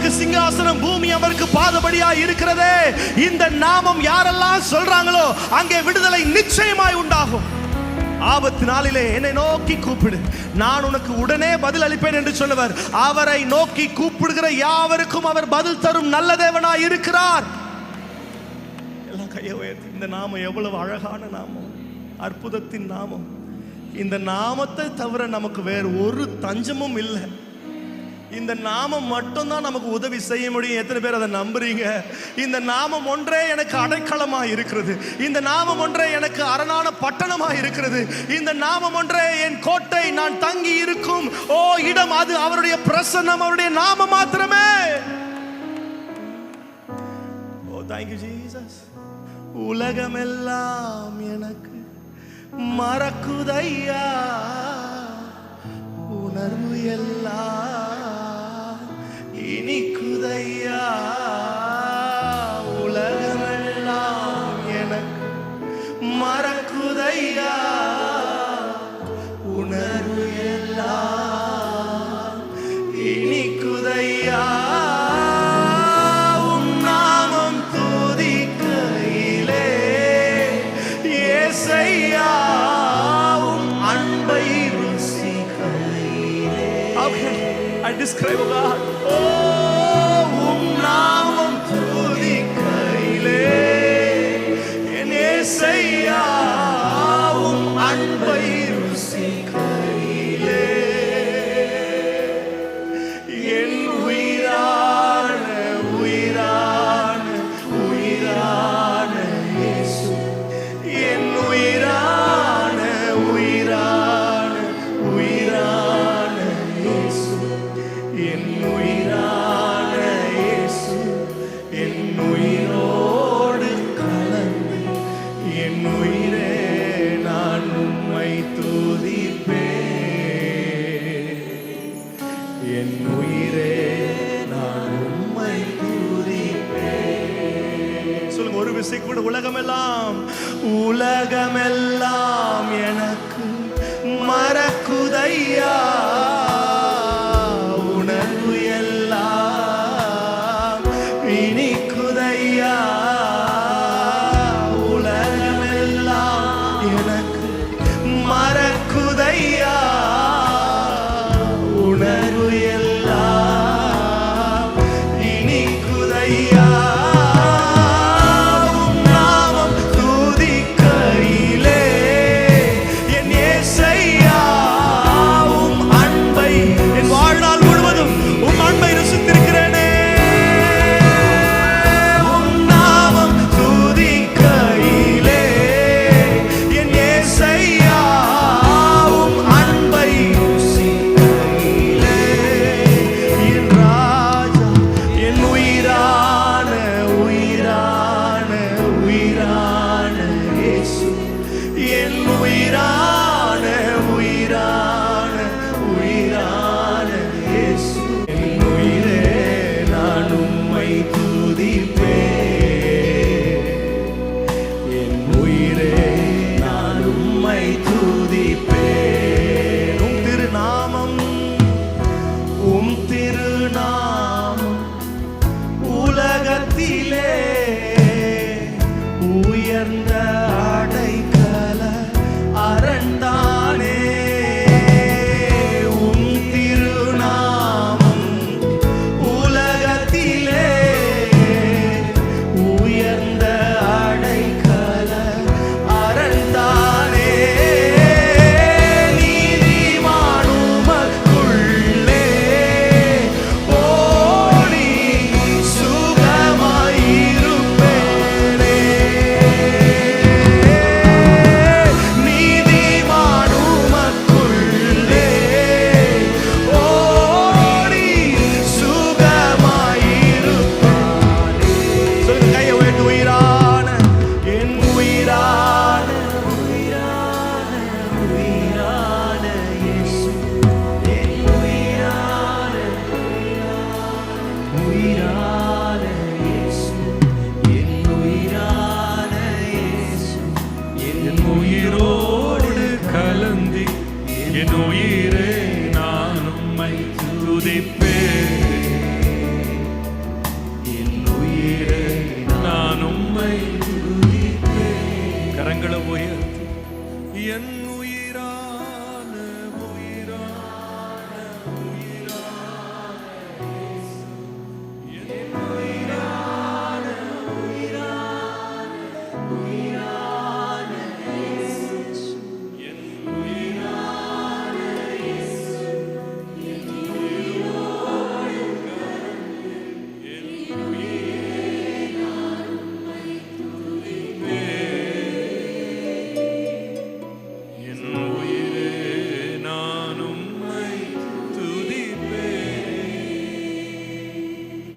அவருக்கு சிங்காசனம், பூமி அவருக்கு பாதபடியா இருக்கிறதே. இந்த நாமம் யாரெல்லாம் சொல்றாங்களோ அங்கே விடுதலை நிச்சயமாய் உண்டாகும். ஆபத்து நாளிலே என்னை நோக்கி கூப்பிடு, நான் உனக்கு உடனே பதில் அளிப்பேன் என்று சொன்னவர், அவரை நோக்கி கூப்பிடுகிற யாவருக்கும் அவர் பதில் தரும் நல்ல தேவனாய் இருக்கிறார். எல்லாம் கையை உயர்த்தி, இந்த நாமம் எவ்வளவு அழகான நாமம், அற்புதத்தின் நாமம். இந்த நாமத்தை தவிர நமக்கு வேறு ஒரு தஞ்சமும் இல்லை. இந்த நாமம் மட்டும்தான் நமக்கு உதவி செய்ய முடியும். எத்தனை பேர் அதை நம்புறீங்க? இந்த நாமம் ஒன்றே எனக்கு அடைக்கலமா இருக்கிறது. இந்த நாமம் ஒன்றே எனக்கு அரணான பட்டணமா இருக்கிறது. இந்த நாமம் ஒன்றே என் கோட்டை, நான் தங்கி இருக்கும் இடம். அது அவருடைய பிரசன்னம், அவருடைய நாமம் மாத்திரமே. Thank you Jesus. உலகமெல்லாம் எனக்கு மறக்குதையா, உணர்வு எல்லாம் இனிக்குதையா. உலகமெல்லாம் எனக்கு மறக்குதையா, உணர்வு எல்லாம் இனிக்குதையா. I describe God. உம் நாமம் துதிக்கையிலே என் இயேசையா, உம் அன்பை ருசிக்கையிலே என் உயிரான உயிரான உயிரான இயேசு, என் உயிரான உயிரான உயிரான இயேசு, என் உயிரான இயேசு, என் உயிரோடு கலந்து என் உயிரே நான் உம்மை துதிப்பேன். என் உயிரே நான் உம்மை துதிப்பேன். சொல்லுங்க ஒரு விசை கூட. உலகமெல்லாம் உலகமெல்லாம் எனக்கு மறக்குதையா, உணர்வு எல்லாம் இனிக்குதையா. உலகமெல்லாம் எனக்கு மறக்குதையா, உணர்வு எல்லாம் இனிக்குதையா. உயர்ந்த அடைக்கல அரண்தானே, உம் திருநாமம் உலகத்திலே உயர்ந்த அடைக்கல அரண்தானே. நீதிமானுமக்குள்ளே ஓடி சுகமாயிருப்பேனே. உயிரோடு கலந்தி என் உயிரே நான் உம்மை துதிப்பேன்.